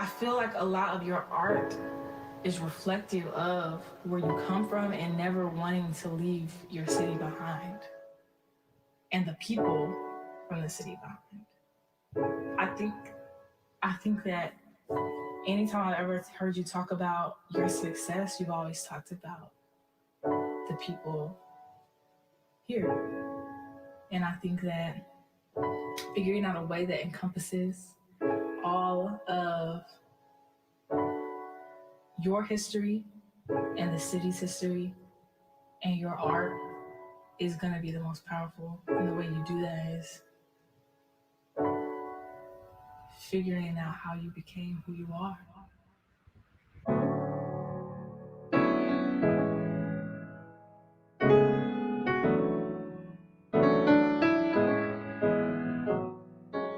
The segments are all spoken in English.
I feel like a lot of your art is reflective of where you come from and never wanting to leave your city behind and the people from the city behind. I think that anytime I've ever heard you talk about your success, you've always talked about the people here. And I think that figuring out a way that encompasses all of your history and the city's history and your art is going to be the most powerful. And the way you do that is figuring out how you became who you are.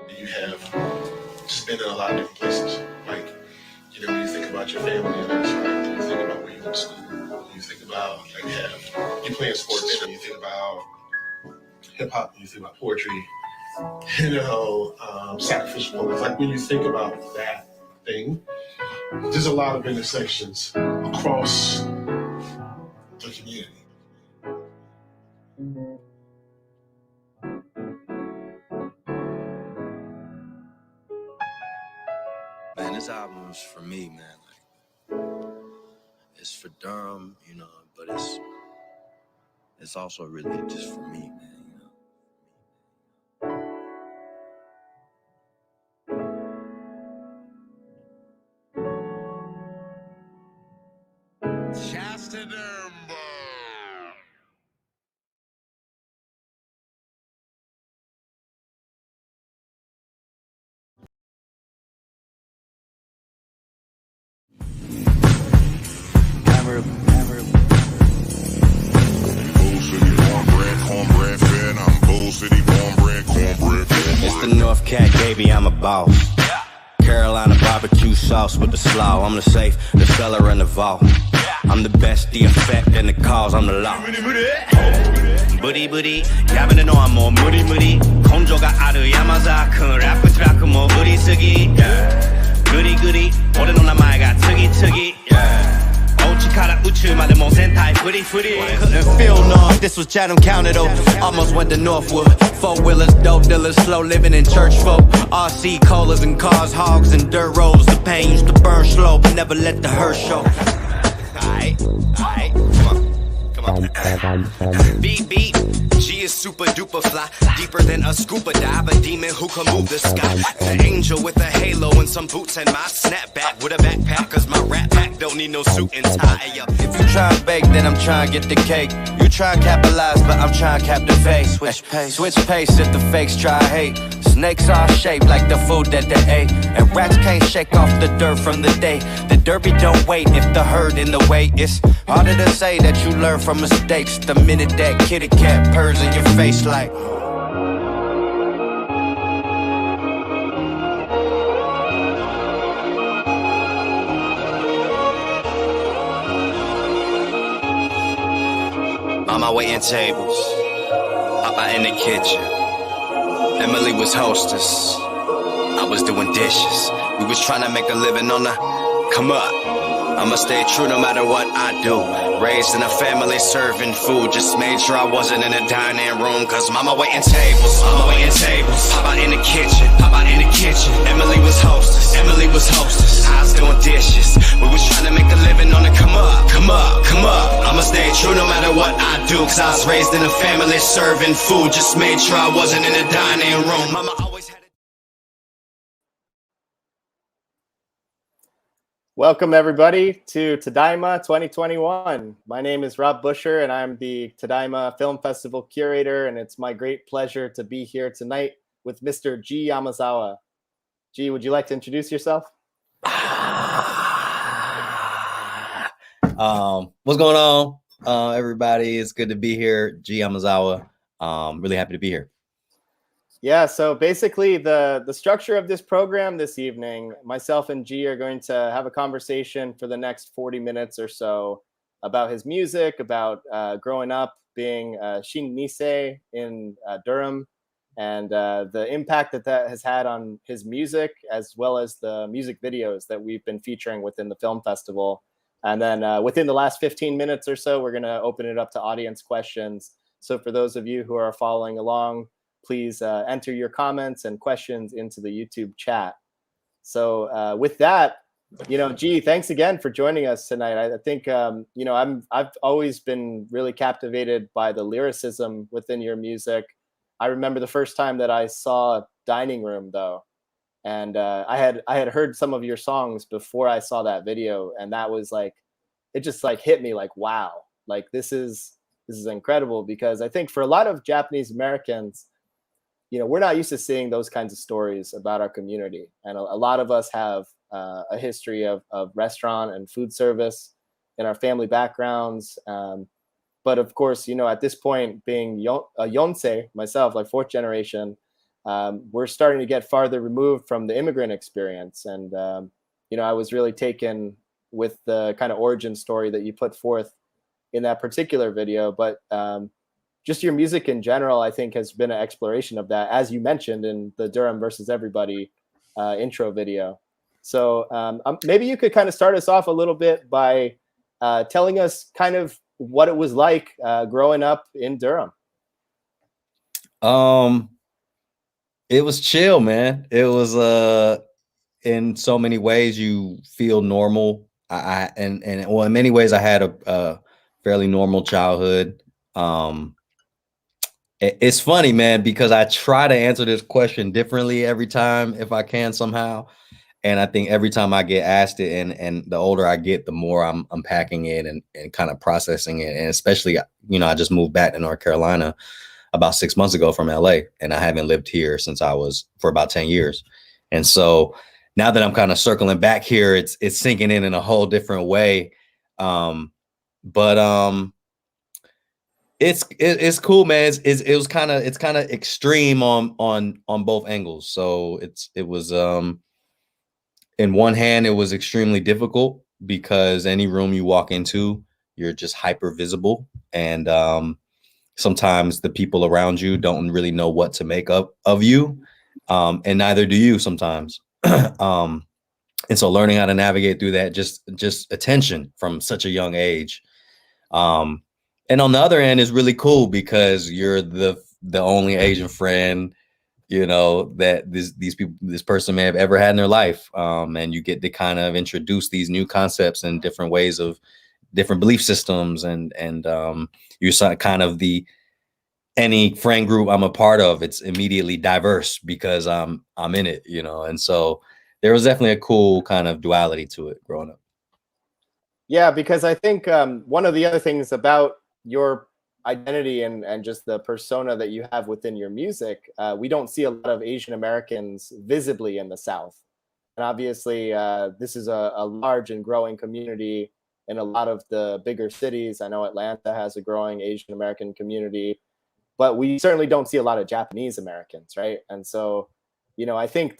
You have just been in a lot of different places. Like, when you think about your family and that's right, you think about where you went to school, you think about, you playing sports, you think about hip hop, you think about poetry, sacrificial poets. Like, when you think about that thing, there's a lot of intersections across the community. Man, this album is for me, man. It's for Durham, but it's also really just for me, man. Shouts to Durham, boy. Cornbread fed. I'm Bull City cornbread. It's the North Cat, baby, I'm a boss. Carolina barbecue sauce with the slaw. I'm the safe, the cellar, and the vault. I'm the best, the effect, and the cause. I'm the law. Booty booty, 야만은 너 뭐 무리 무리. 건조가 아르 야마자 큰 래프 트랙 뭐 우리 쓰기. 그리 그리, 올해 너 나마가 특이 특이. Couldn't feel north, this was Chatham County though. Almost went to Northwood. Four-wheelers, dope dealers, slow living in church folk. RC colas and cars, hogs and dirt roads. The pain used to burn slow, but never let the hurt show. Alright, come on. Beep, beep. She is super duper fly, deeper than a scuba dive, a demon who can move the sky. The angel with a halo and some boots and my snapback with a backpack, cause my rat pack don't need no suit and tie. If you try and bake, then I'm trying to get the cake. You try and capitalize, but I'm trying to cap the face. Switch pace if the fakes try hate. Snakes are shaped like the food that they ate. And rats can't shake off the dirt from the day. The derby don't wait if the herd in the way. It's harder to say that you learn from mistakes the minute that kitty cat purrs in your face like. Mama waiting tables, Papa in the kitchen. Emily was hostess, I was doing dishes. We was trying to make a living on the come up. I'ma stay true no matter what I do. Raised in a family serving food. Just made sure I wasn't in a dining room. Cause mama waiting tables, Papa in the kitchen, Emily was hostess, I was doing dishes. We was trying to make a living on the come up. I'ma stay true no matter what I do. Cause I was raised in a family serving food. Just made sure I wasn't in a dining room. Mama always had Welcome, everybody, to Tadaima 2021. My name is Rob Buscher, and I'm the Tadaima Film Festival curator, and it's my great pleasure to be here tonight with Mr. G Yamazawa. G, would you like to introduce yourself? What's going on, everybody? It's good to be here. G Yamazawa. Really happy to be here. Yeah, so basically the structure of this program this evening, myself and G are going to have a conversation for the next 40 minutes or so about his music, about growing up being Shin-Nisei in Durham, and the impact that that has had on his music, as well as the music videos that we've been featuring within the film festival. And then within the last 15 minutes or so, we're going to open it up to audience questions. So for those of you who are following along, please enter your comments and questions into the YouTube chat. So with that, G, thanks again for joining us tonight. I think, I've always been really captivated by the lyricism within your music. I remember the first time that I saw Dining Room, though, and I had heard some of your songs before I saw that video, and that was like, it just like hit me like, wow, like this is incredible, because I think for a lot of Japanese Americans, we're not used to seeing those kinds of stories about our community, and a lot of us have a history of restaurant and food service in our family backgrounds. But of course, at this point, being a yonsei myself, like fourth generation, we're starting to get farther removed from the immigrant experience. And, I was really taken with the kind of origin story that you put forth in that particular video. But just your music in general, I think, has been an exploration of that, as you mentioned in the Durham versus Everybody intro video. So maybe you could kind of start us off a little bit by telling us kind of what it was like growing up in Durham. It was chill, man. It was in so many ways you feel normal. Well, in many ways I had a fairly normal childhood. It's funny, man, because I try to answer this question differently every time if I can somehow. And I think every time I get asked it, and the older I get, the more I'm unpacking it and kind of processing it. And especially, I just moved back to North Carolina about 6 months ago from LA, and I haven't lived here since I was for about 10 years. And so now that I'm kind of circling back here, it's sinking in a whole different way. It's cool, man. It's kind of extreme on both angles. So it was in one hand, it was extremely difficult because any room you walk into, you're just hyper visible. And sometimes the people around you don't really know what to make of you. And neither do you sometimes. And so learning how to navigate through that, just attention from such a young age. And on the other end is really cool because you're the only Asian friend that this person may have ever had in their life. And you get to kind of introduce these new concepts and different ways of different belief systems. And you're kind of any friend group I'm a part of, it's immediately diverse because I'm in it, and so there was definitely a cool kind of duality to it growing up. Yeah, because I think one of the other things about your identity and just the persona that you have within your music, we don't see a lot of Asian Americans visibly in the South. And obviously, this is a large and growing community in a lot of the bigger cities. I know Atlanta has a growing Asian American community, but we certainly don't see a lot of Japanese Americans, right? And so, I think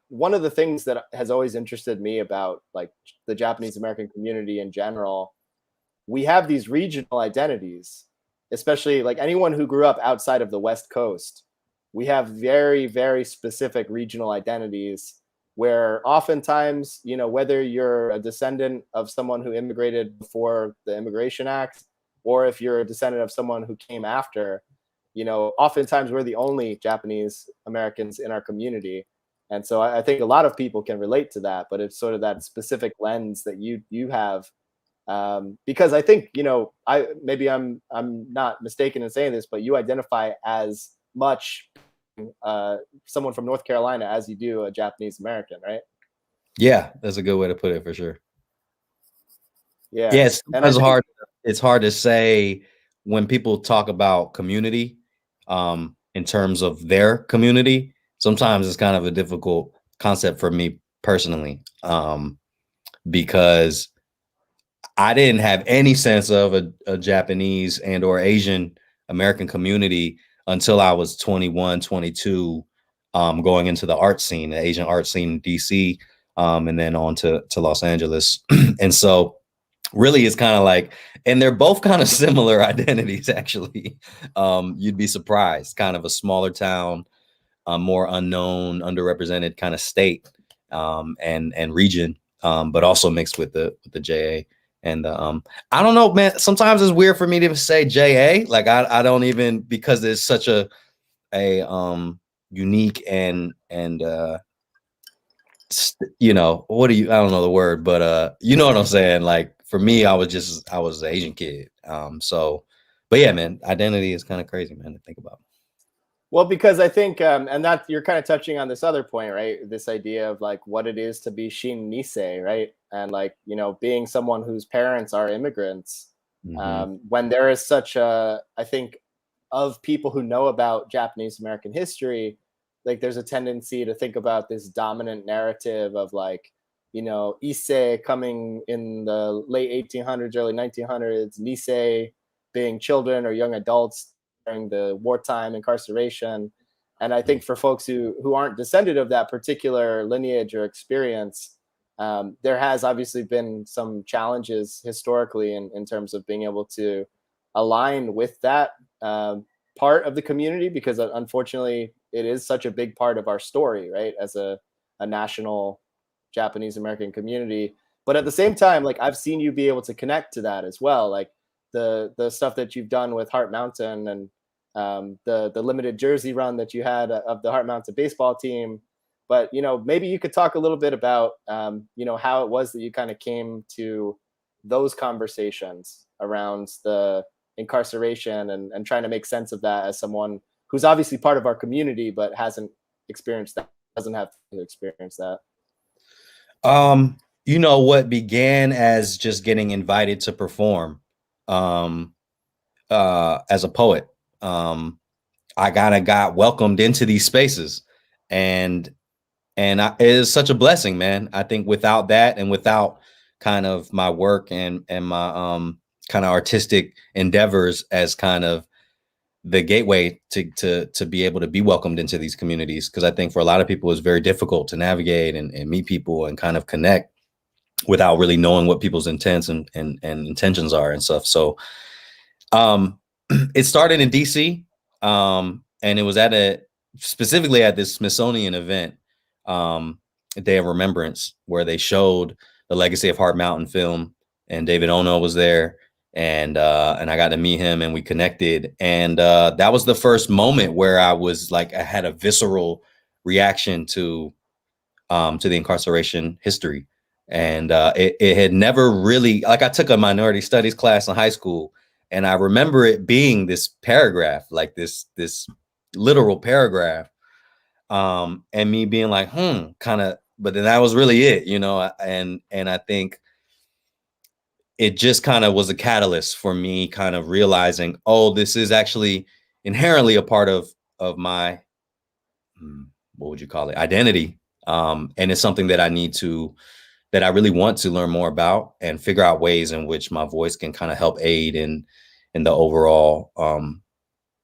one of the things that has always interested me about like the Japanese American community in general, we have these regional identities, especially like anyone who grew up outside of the West Coast. We have very, very specific regional identities where oftentimes, whether you're a descendant of someone who immigrated before the Immigration Act, or if you're a descendant of someone who came after, oftentimes we're the only Japanese Americans in our community. And so I think a lot of people can relate to that, but it's sort of that specific lens that you have. Because I think, I'm not mistaken in saying this, but you identify as much someone from North Carolina as you do a Japanese American, right? Yeah, that's a good way to put it for sure. Yeah. Yeah, it's hard to say when people talk about community, in terms of their community. Sometimes it's kind of a difficult concept for me personally, because I didn't have any sense of a Japanese and or Asian American community until I was 21, 22, going into the art scene, the Asian art scene in DC, and then on to Los Angeles. And so really it's kind of like, and they're both kind of similar identities, actually. You'd be surprised, kind of a smaller town a more unknown, underrepresented kind of state and region, but also mixed with the JA. And I don't know, man. Sometimes it's weird for me to say JA. Like I don't even, because there's such a unique and you know, what do you, I don't know the word, but you know what I'm saying? Like for me, I was an Asian kid. So, but yeah, man, identity is kind of crazy, man, to think about. Well, because I think, and that you're kind of touching on this other point, right? This idea of like what it is to be Shin-Nisei, right? And like, you know, being someone whose parents are immigrants, when there is such a, I think, of people who know about Japanese American history, like there's a tendency to think about this dominant narrative of like, you know, Issei coming in the late 1800s, early 1900s, Nisei being children or young adults during the wartime incarceration. And I think for folks who aren't descended of that particular lineage or experience, there has obviously been some challenges historically in terms of being able to align with that part of the community, because unfortunately it is such a big part of our story, right, as a national Japanese American community. But at the same time, like I've seen you be able to connect to that as well, like the stuff that you've done with Heart Mountain and the limited jersey run that you had of the Heart Mountain baseball team. But you know, maybe you could talk a little bit about you know, how it was that you kind of came to those conversations around the incarceration and trying to make sense of that as someone who's obviously part of our community but hasn't experienced that, doesn't have to experience that. You know, what began as just getting invited to perform as a poet. I kind of got welcomed into these spaces, and it is such a blessing, man. I think without that and without kind of my work and my kind of artistic endeavors as kind of the gateway to be able to be welcomed into these communities, because I think for a lot of people it's very difficult to navigate and meet people and kind of connect without really knowing what people's intents and intentions are and stuff. So it started in DC, and it was specifically at this Smithsonian event, a Day of Remembrance, where they showed the Legacy of Heart Mountain film, and David Ono was there, and I got to meet him and we connected, and that was the first moment where I was like, I had a visceral reaction to the incarceration history. And it had never really, like I took a minority studies class in high school, and I remember it being this paragraph, like this literal paragraph, and me being like, kind of, but then that was really it, you know. And I think it just kind of was a catalyst for me kind of realizing, oh, this is actually inherently a part of my, what would you call it, identity. And it's something that I really want to learn more about and figure out ways in which my voice can kind of help aid in the overall,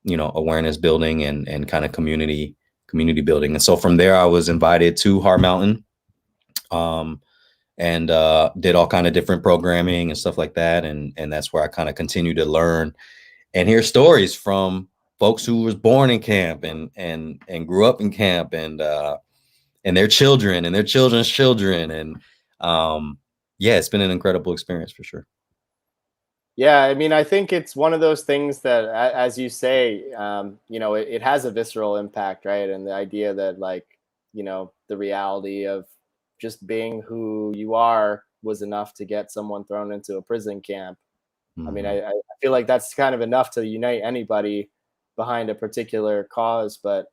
you know, awareness building and kind of community building. And so from there, I was invited to Heart Mountain, and did all kind of different programming and stuff like that. And that's where I kind of continue to learn and hear stories from folks who was born in camp and grew up in camp, and their children and their children's children. And yeah, it's been an incredible experience for sure. Yeah, I mean, I think it's one of those things that, as you say, you know, it has a visceral impact, right? And the idea that, like, you know, the reality of just being who you are was enough to get someone thrown into a prison camp. I mean, I feel like that's kind of enough to unite anybody behind a particular cause. But,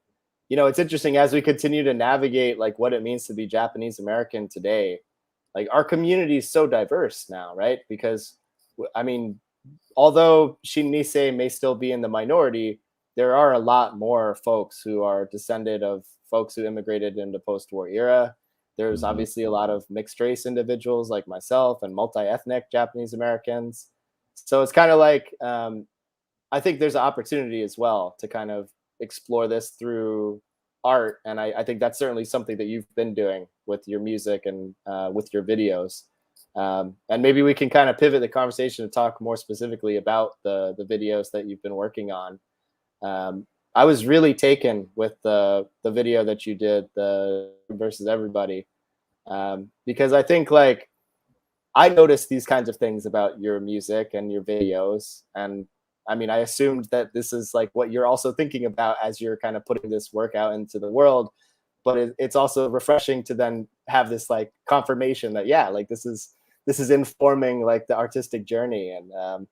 you know, it's interesting as we continue to navigate like what it means to be Japanese American today. Like our community is so diverse now, right? Because I mean, although Shin-Nisei may still be in the minority, there are a lot more folks who are descended of folks who immigrated in the post-war era. There's obviously a lot of mixed race individuals like myself and multi-ethnic Japanese Americans. So it's kind of like, I think there's an opportunity as well to kind of explore this through art. And I think that's certainly something that you've been doing with your music and with your videos. And maybe we can kind of pivot the conversation to talk more specifically about the videos that you've been working on. I was really taken with the video that you did, the versus everybody, because I think like I noticed these kinds of things about your music and your videos, and I mean I assumed that this is like what you're also thinking about as you're kind of putting this work out into the world. But it's also refreshing to then have this like confirmation that yeah, like this is informing like the artistic journey. And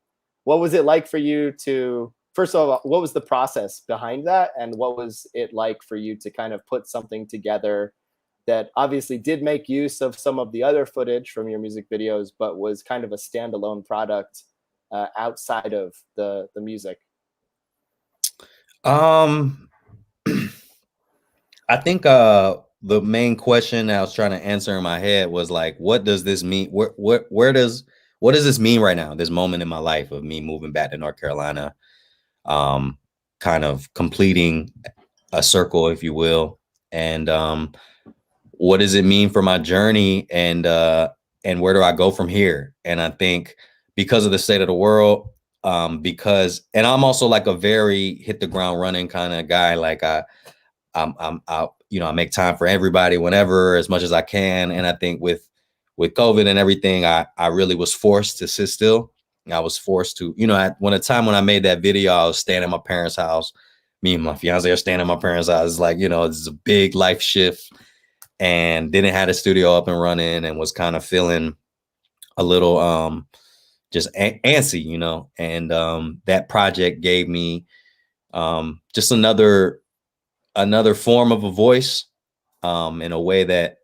what was it like for you to, first of all, what was the process behind that, and what was it like for you to kind of put something together that obviously did make use of some of the other footage from your music videos, but was kind of a standalone product outside of the music? Um, I think the main question I was trying to answer in my head was like, what does this mean? What does this mean right now? This moment in my life of me moving back to North Carolina, um, kind of completing a circle, if you will, and what does it mean for my journey, and where do I go from here? And I think because of the state of the world, because and I'm also like a very hit the ground running kind of guy, like I'm out, you know, I make time for everybody whenever, as much as I can. And I think with COVID and everything, I really was forced to sit still. I was forced to, you know, when a time when I made that video, I was staying at my parents' house. Me and my fiance are staying at my parents' house. It's like, you know, it's a big life shift, and didn't have the studio up and running, and was kind of feeling a little just antsy, you know. And that project gave me just another form of a voice, in a way that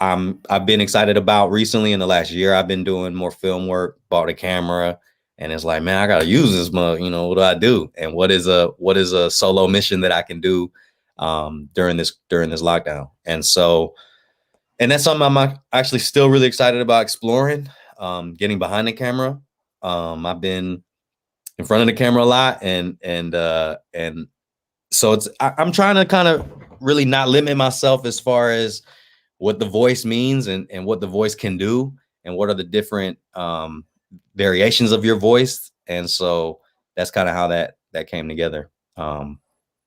I've been excited about recently. In the last year, I've been doing more film work, bought a camera, and it's like, man, I gotta use this mug. You know, what do I do? And what is a solo mission that I can do during this lockdown? And so, and that's something I'm actually still really excited about exploring. Getting behind the camera. I've been in front of the camera a lot, and so I'm trying to kind of really not limit myself as far as what the voice means, and what the voice can do, and what are the different variations of your voice. And so that's kind of how that came together. Yeah,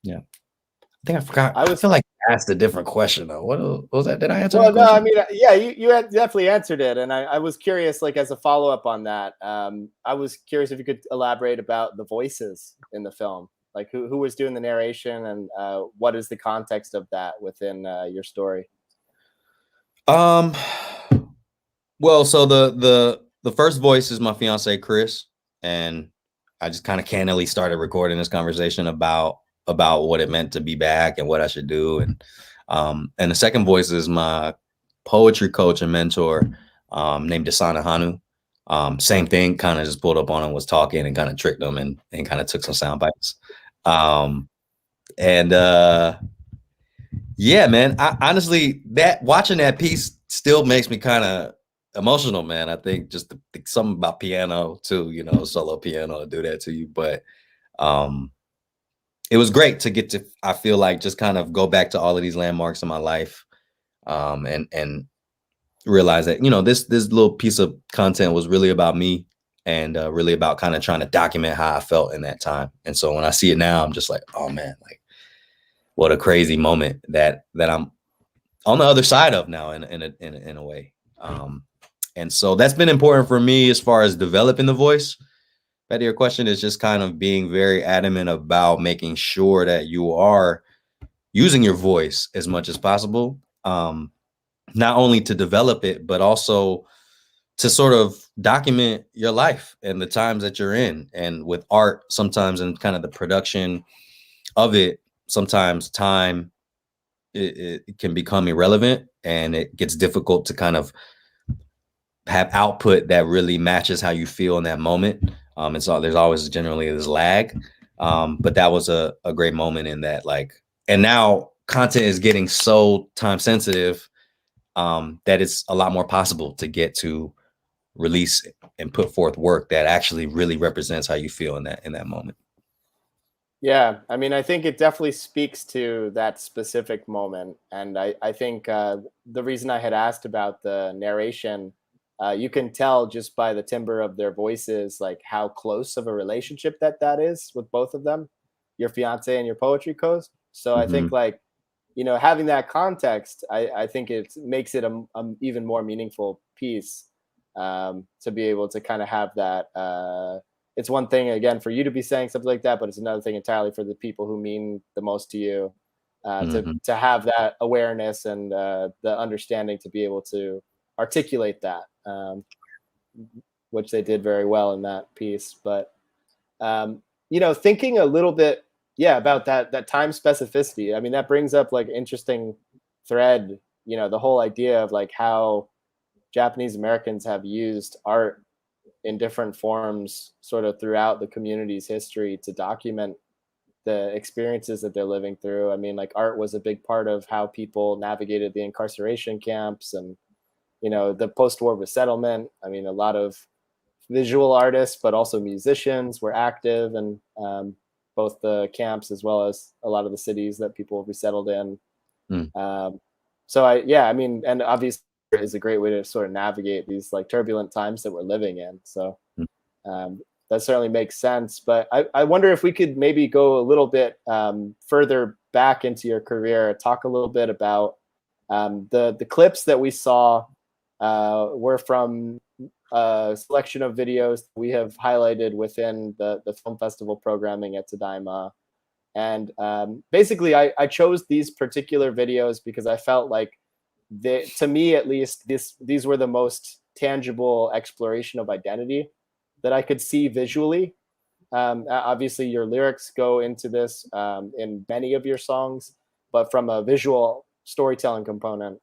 I think I forgot. I feel like I asked a different question though. What was that? Did I answer? Well, that no, I question? mean, yeah, you had definitely answered it, and I was curious, like as a follow up on that, I was curious if you could elaborate about the voices in the film, like who was doing the narration, and what is the context of that within your story? Um, well, so the first voice is my fiance Chris, and I just kind of candidly started recording this conversation about what it meant to be back and what I should do. And the second voice is my poetry coach and mentor, named Desana Hanu. Same thing, kind of just pulled up on him, was talking, and kind of tricked him, and kind of took some sound bites. And Yeah, man. I honestly, that watching that piece still makes me kind of emotional, man. I think just something about piano too, you know, solo piano to do that to you. But um it was great to get to, I feel like, just kind of go back to all of these landmarks in my life, and realize that, you know, this little piece of content was really about me, and really about kind of trying to document how I felt in that time. And so when I see it now, I'm just like, oh man, like what a crazy moment that I'm on the other side of now, in a way. And so that's been important for me as far as developing the voice. Back to your question, is just kind of being very adamant about making sure that you are using your voice as much as possible, not only to develop it, but also to sort of document your life and the times that you're in. And with art, sometimes in kind of the production of it, sometimes time, it can become irrelevant, and it gets difficult to kind of have output that really matches how you feel in that moment. And so there's always generally this lag. But that was a great moment in that, like, and now content is getting so time sensitive, that it's a lot more possible to get to release and put forth work that actually really represents how you feel in that moment. Yeah, I mean, I think it definitely speaks to that specific moment. And I think the reason I had asked about the narration, you can tell just by the timbre of their voices, like how close of a relationship that is with both of them. your fiance and your poetry coach. So I think Mhm. like, having that context, I think it makes it a even more meaningful piece, to be able to kind of have that. It's one thing again for you to be saying something like that, but it's another thing entirely for the people who mean the most to you, Mhm. to have that awareness and the understanding to be able to articulate that, which they did very well in that piece. But thinking a little bit, yeah, about that time specificity. I mean, that brings up like interesting thread. The whole idea of like how Japanese Americans have used art in different forms, sort of throughout the community's history, to document the experiences that they're living through. I mean, like art was a big part of how people navigated the incarceration camps and the post-war resettlement. I mean, a lot of visual artists, but also musicians were active in both the camps as well as a lot of the cities that people resettled in. Mm. So I mean, and obviously is a great way to sort of navigate these like turbulent times that we're living in. So Mm. that certainly makes sense. But I wonder if we could maybe go a little bit further back into your career, talk a little bit about the clips that we saw were from a selection of videos we have highlighted within the film festival programming at Tadaima. And basically, I chose these particular videos because I felt like to me at least, these were the most tangible exploration of identity that I could see visually. Obviously, your lyrics go into this in many of your songs, but from a visual storytelling component,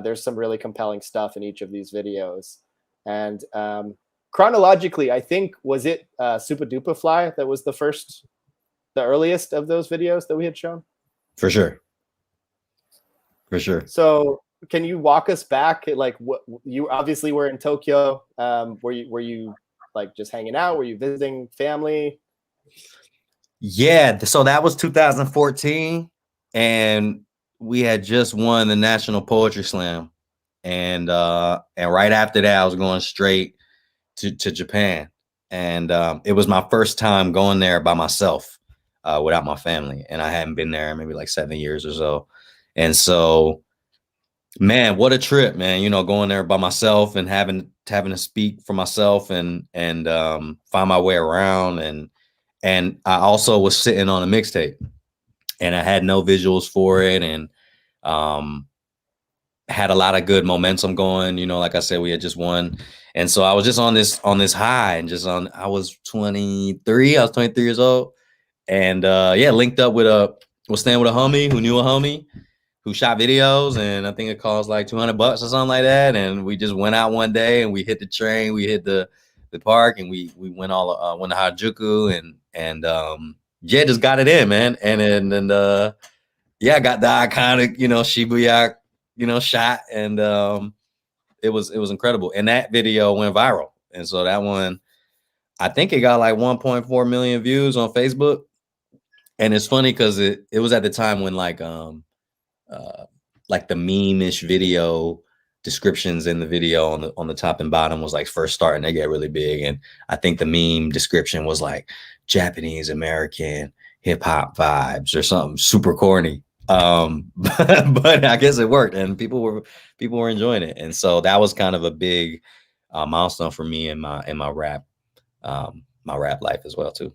there's some really compelling stuff in each of these videos. And chronologically, I think, was it Super Duper Fly that was the earliest of those videos that we had shown? For sure. For sure. So can you walk us back? Like, what you obviously were in Tokyo. Were you like just hanging out? Were you visiting family? Yeah, so that was 2014, and we had just won the National Poetry Slam, and right after that, I was going straight to Japan, and it was my first time going there by myself, without my family, and I hadn't been there in maybe like 7 years or so, and so, man, what a trip, man! Going there by myself and having to speak for myself and find my way around, and I also was sitting on a mixtape, and I had no visuals for it, and um, had a lot of good momentum going. Like I said, we had just won, and so I was just on this high, and I was 23. I was 23 years old, and yeah, linked up was staying with a homie who knew a homie who shot videos, and I think it cost like $200 or something like that. And we just went out one day, and we hit the train, we hit the park, and we went went to Harajuku, and yeah, just got it in, man. And yeah, got the iconic, Shibuya, shot, and it was incredible. And that video went viral, and so that one, I think it got like 1.4 million views on Facebook. And it's funny because it was at the time when like the meme-ish video descriptions in the video on the top and bottom was like first starting to get really big. And I think the meme description was like Japanese American hip hop vibes or something super corny. But I guess it worked, and people were enjoying it. And so that was kind of a big milestone for me in my rap life as well too.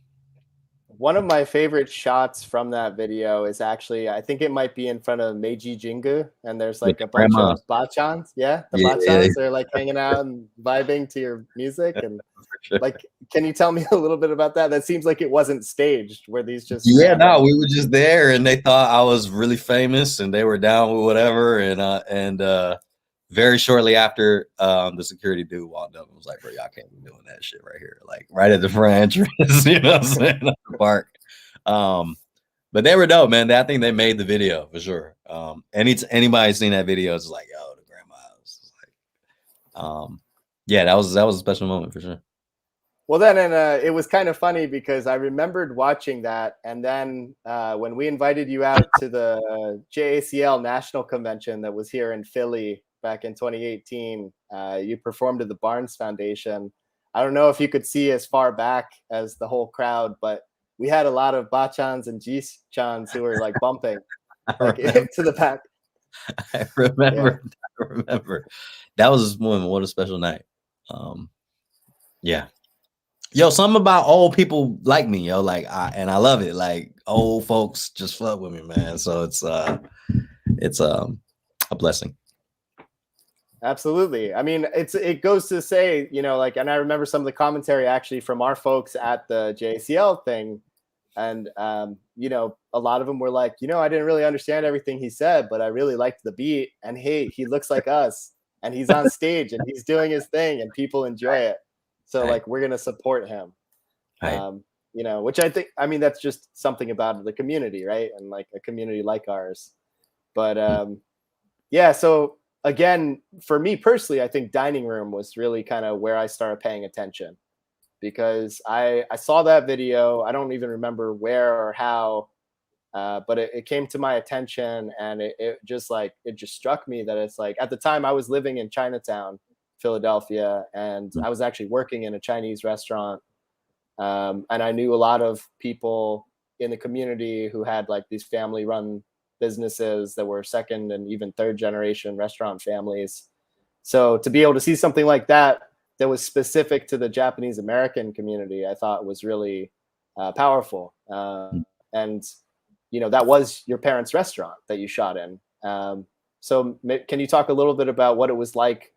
One of my favorite shots from that video is actually, I think it might be in front of Meiji Jingu, and there's With like a bunch grandma. of bachans. Yeah, the Yeah, bachans are like hanging out and vibing to your music. And like, can you tell me a little bit about that? That seems like it wasn't staged. Were these just yeah, no, random? we were just there, and they thought I was really famous, and they were down with whatever. And very shortly after, the security dude walked up and was like, "Bro, y'all can't be doing that shit right here, like right at the front entrance." You know what I'm saying? At the park. But they were dope, man. I think they made the video for sure. Anybody seen that video is like, "Yo, the grandma's." Like, yeah, that was a special moment for sure. Well, then, and it was kind of funny because I remembered watching that, and then when we invited you out to the JACL National Convention that was here in Philly back in 2018, you performed at the Barnes Foundation. I don't know if you could see as far back as the whole crowd, but we had a lot of bachans and G-chans who were like bumping I like remember. to the back. I remember. I remember. That was what a special night. Yeah. Yo, something about old people like me, yo. Like I love it. Like old folks just fuck with me, man. So it's a blessing. Absolutely. I mean, it goes to say, you know, like, and I remember some of the commentary actually from our folks at the JACL thing. And, you know, a lot of them were like, you know, I didn't really understand everything he said, but I really liked the beat. And hey, he looks like us and he's on stage and he's doing his thing and people enjoy it. So like, we're going to support him. You know, which I think, I mean, that's just something about the community, right? And like a community like ours. But yeah, so again, for me personally, I think Dining Room was really kind of where I started paying attention, because I saw that video. I don't even remember where or how, but it came to my attention, and it just struck me that it's like, at the time I was living in Chinatown, Philadelphia, and I was actually working in a Chinese restaurant, and I knew a lot of people in the community who had like these family run businesses that were second and even third generation restaurant families. So to be able to see something like that was specific to the Japanese American community, I thought was really powerful. And you know, that was your parents' restaurant that you shot in. So can you talk a little bit about what it was like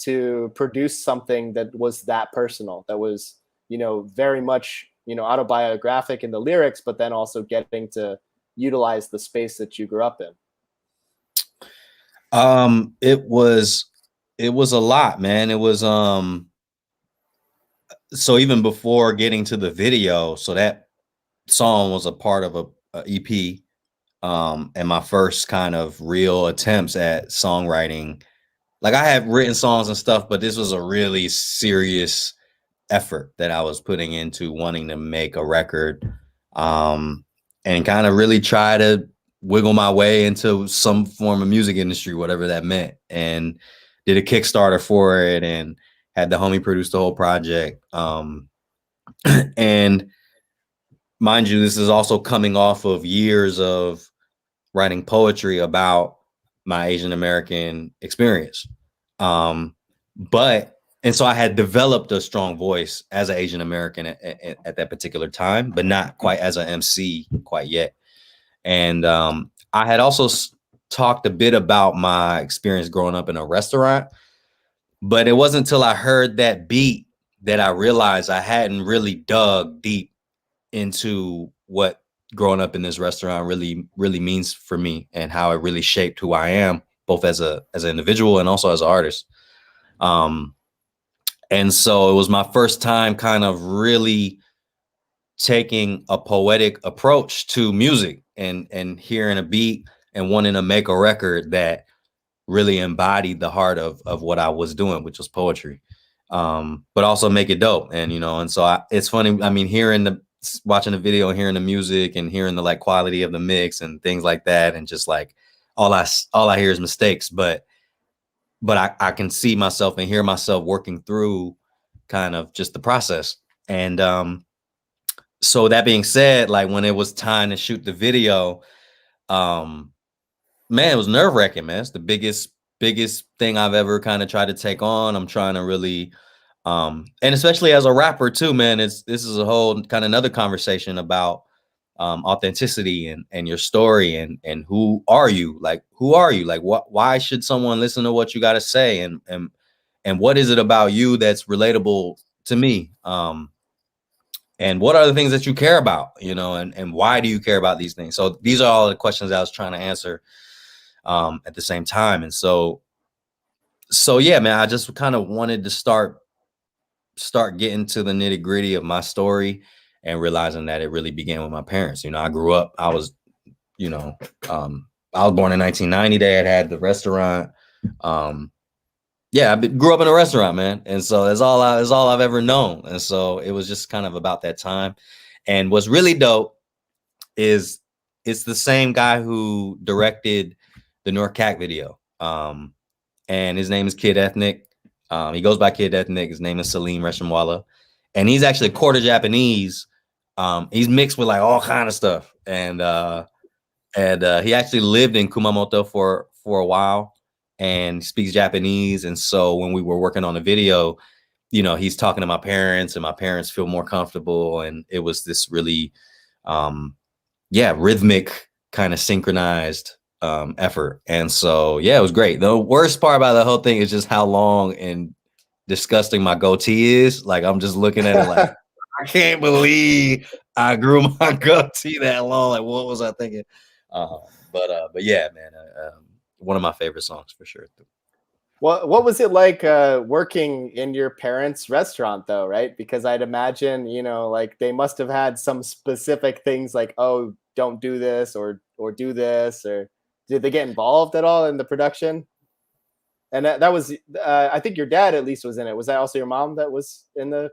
to produce something that was that personal, that was, you know, very much, you know, autobiographic in the lyrics, but then also getting to utilize the space that you grew up in? It was a lot, man. It was so even before getting to the video, so that song was a part of a EP, and my first kind of real attempts at songwriting. Like, I have written songs and stuff, but this was a really serious effort that I was putting into wanting to make a record, and kind of really try to wiggle my way into some form of music industry, whatever that meant, and did a Kickstarter for it and had the homie produce the whole project. And mind you, this is also coming off of years of writing poetry about my Asian American experience. And so I had developed a strong voice as an Asian American at that particular time, but not quite as an MC quite yet. And I had also talked a bit about my experience growing up in a restaurant, but it wasn't until I heard that beat that I realized I hadn't really dug deep into what growing up in this restaurant really means for me, and how it really shaped who I am, both as an individual and also as an artist. And so it was my first time kind of really taking a poetic approach to music, and hearing a beat and wanting to make a record that really embodied the heart of what I was doing, which was poetry, but also make it dope. And, you know, and so it's funny. I mean, watching the video and hearing the music and hearing the like quality of the mix and things like that, and just like all I hear is mistakes, but I can see myself and hear myself working through kind of just the process. And so that being said, like when it was time to shoot the video, man, it was nerve-wracking, man. It's the biggest thing I've ever kind of tried to take on. I'm trying to really, and especially as a rapper too, man, this is a whole kind of another conversation about authenticity and your story and who are you? Like, why should someone listen to what you got to say? And what is it about you that's relatable to me? And what are the things that you care about, you know, and why do you care about these things? So these are all the questions I was trying to answer at the same time. And so yeah, man, I just kind of wanted to start getting to the nitty gritty of my story, and realizing that it really began with my parents. You know, I grew up, I was born in 1990. They had the restaurant. Yeah, grew up in a restaurant, man. And so that's all I've ever known. And so it was just kind of about that time. And what's really dope is it's the same guy who directed the North Cac video. And his name is Kid Ethnic. He goes by Kid Ethnic. His name is Salim Reshimwala. And he's actually a quarter Japanese, He's mixed with like all kind of stuff, and he actually lived in Kumamoto for a while and speaks Japanese. And so when we were working on the video, you know, he's talking to my parents, and my parents feel more comfortable, and it was this really rhythmic kind of synchronized effort. And so yeah, it was great. The worst part about the whole thing is just how long and disgusting my goatee is. Like, I'm just looking at it like, I can't believe I grew my goatee that long. Like, what was I thinking? But yeah, man, one of my favorite songs for sure. What was it like working in your parents' restaurant though, right? Because I'd imagine, you know, like they must have had some specific things like, oh, don't do this or do this, or did they get involved at all in the production? And that was, I think your dad at least was in it. Was that also your mom that was in the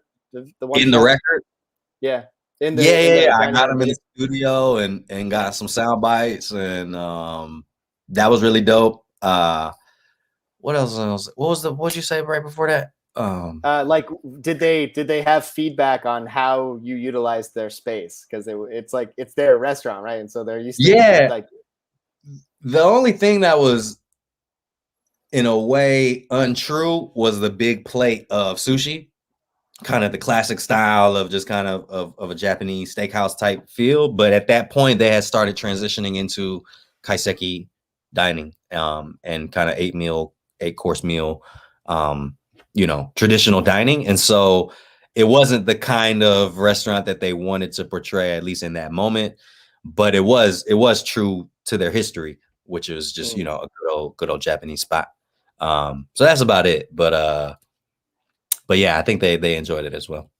one In the shot? record? Yeah. I got him in the studio and got some sound bites, and that was really dope. What else? What'd you say right before that? Like, did they have feedback on how you utilized their space? Because it's like it's their restaurant, right? And so they're used to like. The only thing that was in a way untrue was the big plate of sushi, kind of the classic style of just kind of a Japanese steakhouse type feel. But at that point, they had started transitioning into kaiseki dining, and kind of 8-course meal, you know, traditional dining. And so it wasn't the kind of restaurant that they wanted to portray, at least in that moment. But it was true to their history, which is just, you know, a good old Japanese spot. So that's about it. But yeah, I think they enjoyed it as well.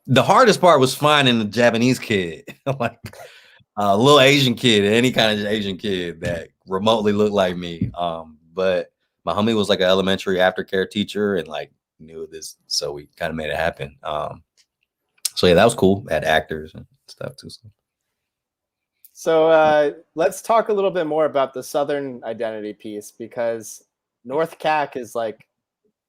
The hardest part was finding a Japanese kid, like a little Asian kid, any kind of Asian kid that remotely looked like me. But my homie was like an elementary aftercare teacher and like knew this, so we kind of made it happen. So yeah, that was cool. Had actors and stuff too. So let's talk a little bit more about the Southern identity piece, because North Cac is like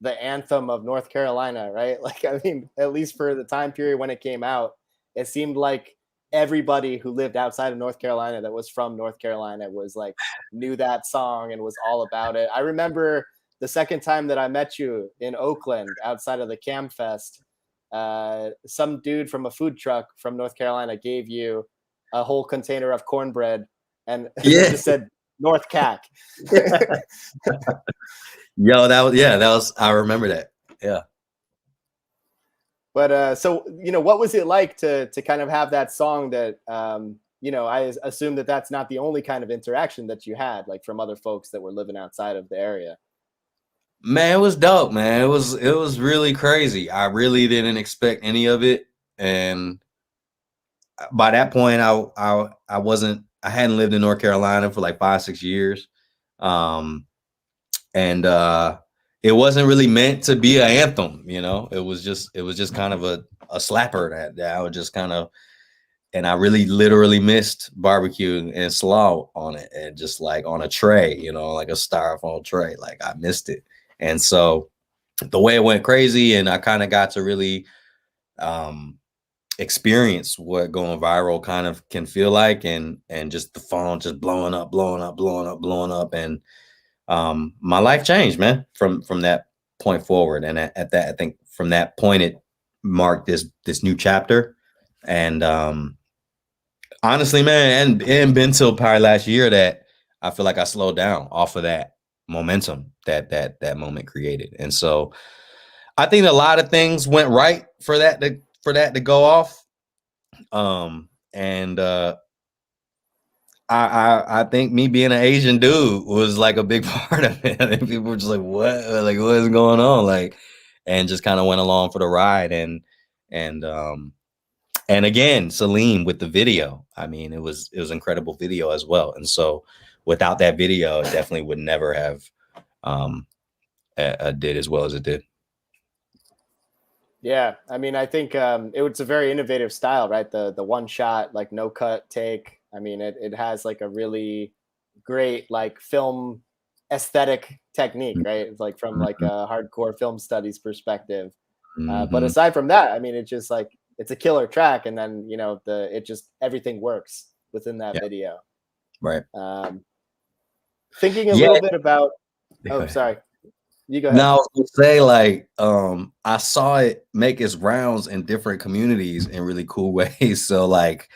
the anthem of North Carolina, right? Like, I mean, at least for the time period when it came out, it seemed like everybody who lived outside of North Carolina that was from North Carolina was like knew that song and was all about it. I remember the second time that I met you in Oakland outside of the Cam Fest, some dude from a food truck from North Carolina gave you a whole container of cornbread, and it just said North Cac. Yo, that was I remember that. Yeah. But so, you know, what was it like to kind of have that song that, you know, I assume that that's not the only kind of interaction that you had, like from other folks that were living outside of the area. Man, it was dope, man. It was really crazy. I really didn't expect any of it. And by that point, I hadn't lived in North Carolina for like 5-6 years. And it wasn't really meant to be an anthem, you know. It was just kind of a slapper that I would just kind of, and I really literally missed barbecue and slaw on it, and just like on a tray, you know, like a styrofoam tray. Like, I missed it. And so the way it went crazy, and I kind of got to really experience what going viral kind of can feel like, and just the phone just blowing up, and my life changed, man, from that point forward. And at that, I think from that point, it marked this new chapter. And honestly, man, and been till probably last year that I feel like I slowed down off of that momentum that moment created. And so I think a lot of things went right for that to go off. And I think me being an Asian dude was like a big part of it. I think people were just like, what is going on? Like, and just kind of went along for the ride. And again, Salim with the video. I mean, it was incredible video as well. And so without that video, it definitely would never have did as well as it did. Yeah, I mean, I think it was a very innovative style, right? The one shot, like no cut take. I mean, it has like a really great like film aesthetic technique, right? It's like from like a hardcore film studies perspective. But aside from that, I mean, it just like it's a killer track, and then it just everything works within that Yeah. video. Right. Thinking a Yeah. little bit about Go ahead. sorry, you go ahead. Now I was gonna say, like, I saw it make its rounds in different communities in really cool ways. So, like,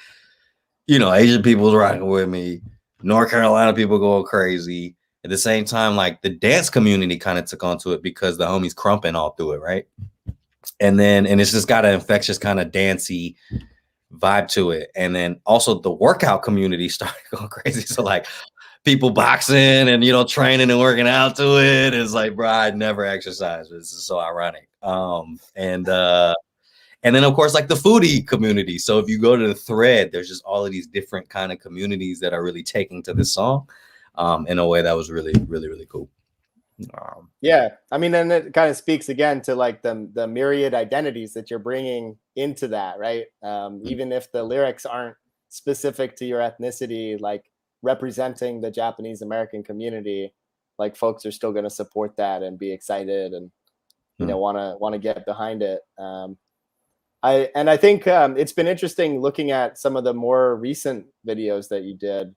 Asian people's rocking with me, North Carolina people going crazy. At the same time, like, the dance community kind of took onto it because the homies crumping all through it, right? And it's just got an infectious kind of dancey vibe to it. And then also the workout community started going crazy. So, like, people boxing and training and working out to it. It's like, bro, I never exercised. This is so ironic. And then of course, like, the foodie community. So if you go to the thread, there's just all of these different kind of communities that are really taking to this song in a way that was really, really, really cool. Yeah, I mean, and it kind of speaks again to like the myriad identities that you're bringing into that, right? Even if the lyrics aren't specific to your ethnicity, like representing the Japanese American community, like folks are still going to support that and be excited and want to get behind it. I think it's been interesting looking at some of the more recent videos that you did.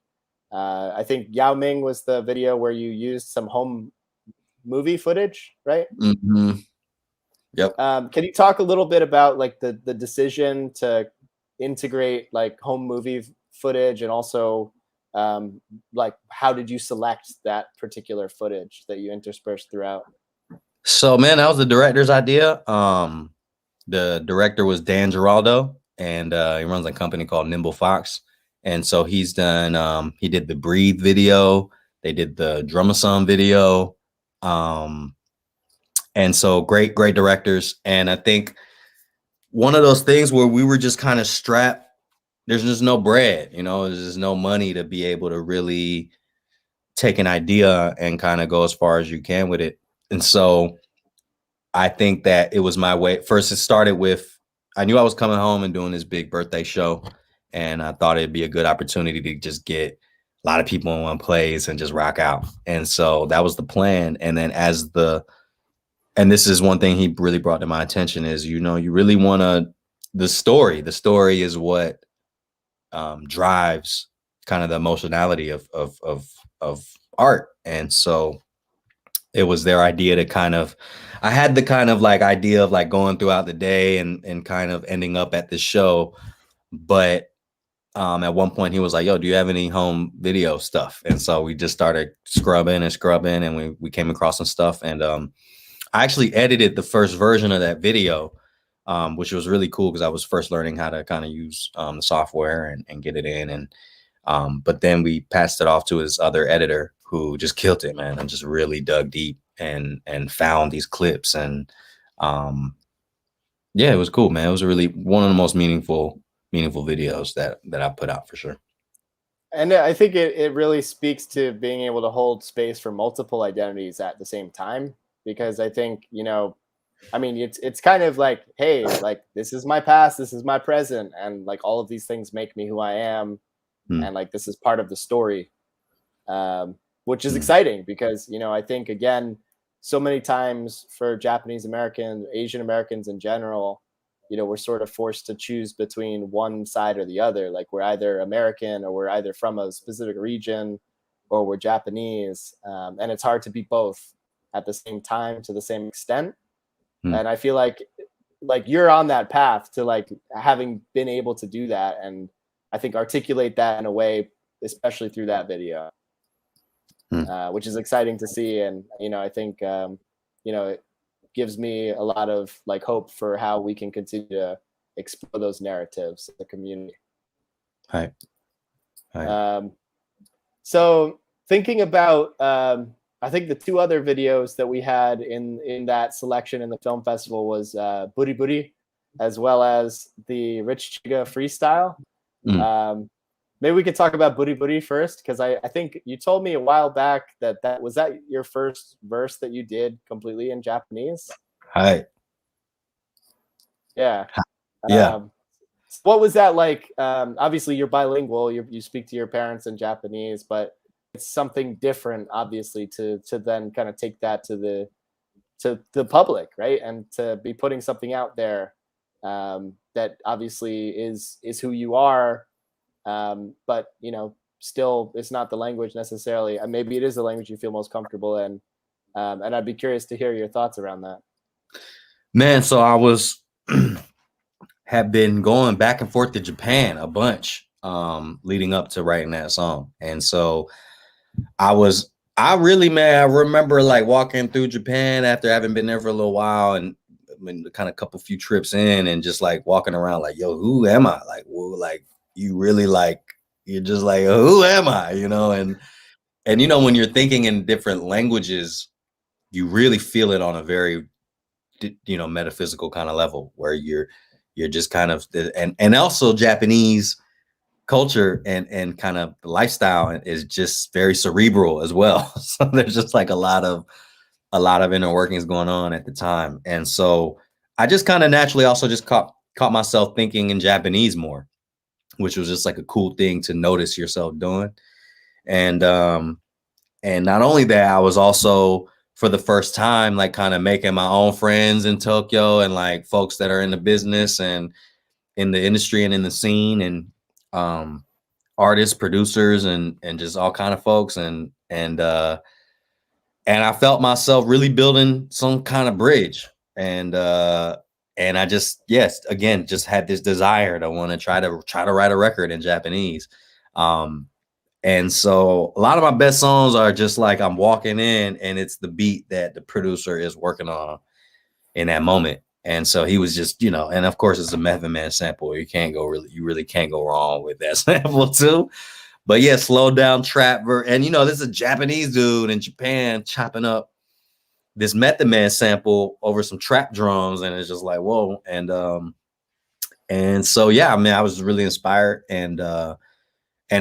I think Yao Ming was the video where you used some home movie footage, right? Mm-hmm. Yep. Can you talk a little bit about like the decision to integrate like home movie footage, and also like how did you select that particular footage that you interspersed throughout? So, man, that was the director's idea. The director was Dan Giraldo, and he runs a company called Nimble Fox. And so he's done, he did the Breathe video. They did the Drumathon video. And so great directors. And I think one of those things where we were just kind of strapped, there's just no bread, there's just no money to be able to really take an idea and kind of go as far as you can with it. And so I think that it was my way. First, it started with, I knew I was coming home and doing this big birthday show, and I thought it'd be a good opportunity to just get a lot of people in one place and just rock out. And so that was the plan. And then and this is one thing he really brought to my attention is, you really want the story is what drives kind of the emotionality of art. And so it was their idea to kind of, I had the kind of like idea of like going throughout the day and kind of ending up at the show. But at one point he was like, yo, do you have any home video stuff? And so we just started scrubbing and we came across some stuff. And I actually edited the first version of that video, which was really cool because I was first learning how to kind of use the software and get it in. And but then we passed it off to his other editor who just killed it, man, and just really dug deep and found these clips. And yeah, it was cool, man. It was really one of the most meaningful videos that I put out for sure. And I think it really speaks to being able to hold space for multiple identities at the same time, because I think, I mean, it's kind of like, hey, like, this is my past, this is my present, and like all of these things make me who I am. And like, this is part of the story, which is exciting because, I think, again, so many times for Japanese American, Asian Americans in general, we're sort of forced to choose between one side or the other. Like, we're either American or we're either from a specific region or we're Japanese. And it's hard to be both at the same time to the same extent. And I feel like you're on that path to like having been able to do that. And I think articulate that in a way, especially through that video, which is exciting to see. And, I think, it gives me a lot of like hope for how we can continue to explore those narratives in the community. Right. So thinking about, I think the two other videos that we had in that selection in the film festival was Buri Buri, as well as the Rich Chiga freestyle. Maybe we could talk about Buri Buri first, because I think you told me a while back that was your first verse that you did completely in Japanese. Hi. Yeah. Yeah. What was that like? Obviously, you're bilingual. You speak to your parents in Japanese, but it's something different, obviously, to then kind of take that to the public, right? And to be putting something out there that obviously is who you are, but still it's not the language necessarily. Maybe it is the language you feel most comfortable in, and I'd be curious to hear your thoughts around that. Man, so I was have been going back and forth to Japan a bunch leading up to writing that song. And so I really, man, I remember like walking through Japan after having been there for a little while, and I mean, kind of couple few trips in, and just like walking around like, yo, who am I? Like, well, like you really like, you're just like, who am I? And when you're thinking in different languages, you really feel it on a very metaphysical kind of level, where you're just kind of, and also Japanese culture and kind of the lifestyle is just very cerebral as well. So there's just like a lot of inner workings going on at the time. And so I just kind of naturally also just caught myself thinking in Japanese more, which was just like a cool thing to notice yourself doing. And not only that, I was also, for the first time, like kind of making my own friends in Tokyo, and like folks that are in the business and in the industry and in the scene, and artists, producers, and just all kind of folks. And I felt myself really building some kind of bridge. And I just, yes, again, just had this desire to want to try to write a record in Japanese. And so a lot of my best songs are just like I'm walking in and it's the beat that the producer is working on in that moment. And so he was just, and of course it's a Method Man sample. You really can't go wrong with that sample too. But yeah, slow down trap. And this is a Japanese dude in Japan chopping up this Method Man sample over some trap drums. And it's just like, whoa. And so, yeah, I mean, I was really inspired. And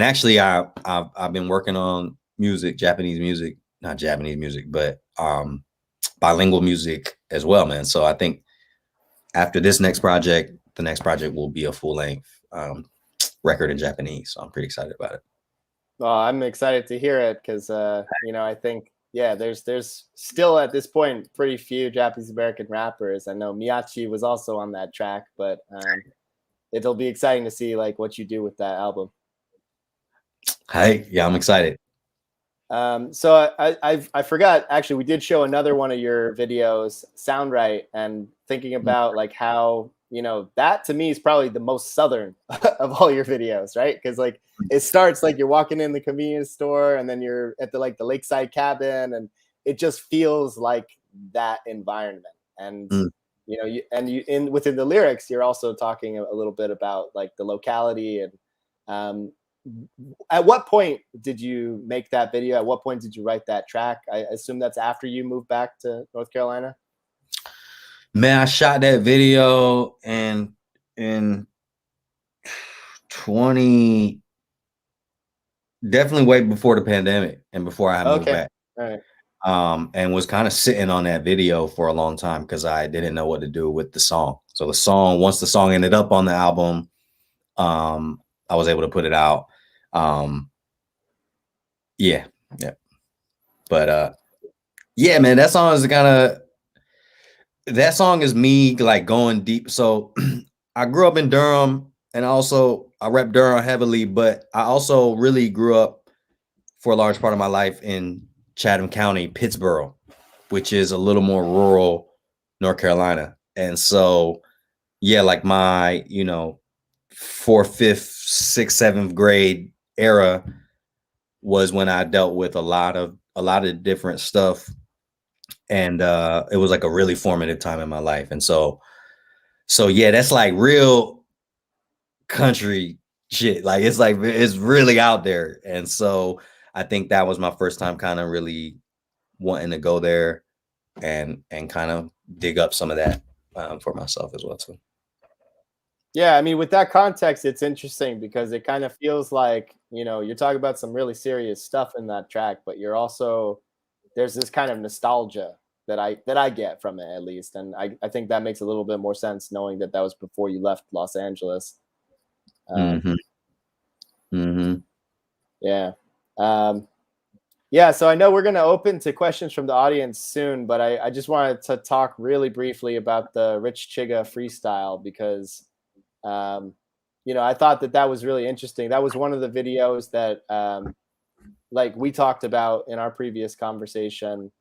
actually I've been working on Japanese music, not Japanese music, but bilingual music as well, man. So I think after this next project, the next project will be a full length record in Japanese. So I'm pretty excited about it. Well, I'm excited to hear it because, I think, there's still at this point pretty few Japanese American rappers. I know Miyachi was also on that track, but it'll be exciting to see like what you do with that album. Hey, yeah, I'm excited. So I forgot, actually, we did show another one of your videos, Sound Right, and thinking about like how, that to me is probably the most Southern of all your videos, right? Because like it starts like you're walking in the convenience store and then you're at the lakeside cabin, and it just feels like that environment. And within the lyrics, you're also talking a little bit about like the locality. And at what point did you make that video? At what point did you write that track? I assume that's after you moved back to North Carolina. Man, I shot that video in 20, definitely way before the pandemic and before I moved back. All right. And was kind of sitting on that video for a long time because I didn't know what to do with the song. So once the song ended up on the album, I was able to put it out. Yeah. But yeah, man, that song is me like going deep. So I grew up in Durham, and also I rep Durham heavily, but I also really grew up for a large part of my life in Chatham County, Pittsboro, which is a little more rural North Carolina. And so, yeah, like my, 4th, 5th, 6th, 7th grade era was when I dealt with a lot of different stuff. And it was like a really formative time in my life. And so yeah, that's like real country shit. Like it's really out there. And so I think that was my first time kind of really wanting to go there and kind of dig up some of that for myself as well too. Yeah, I mean, with that context, it's interesting because it kind of feels like, you're talking about some really serious stuff in that track, but there's this kind of nostalgia that I get from it, at least. And I think that makes a little bit more sense knowing that was before you left Los Angeles. Mm-hmm. Mm-hmm. Yeah. Yeah, so I know we're going to open to questions from the audience soon, but I just wanted to talk really briefly about the Rich Chiga freestyle because, I thought that was really interesting. That was one of the videos that, like we talked about in our previous conversation.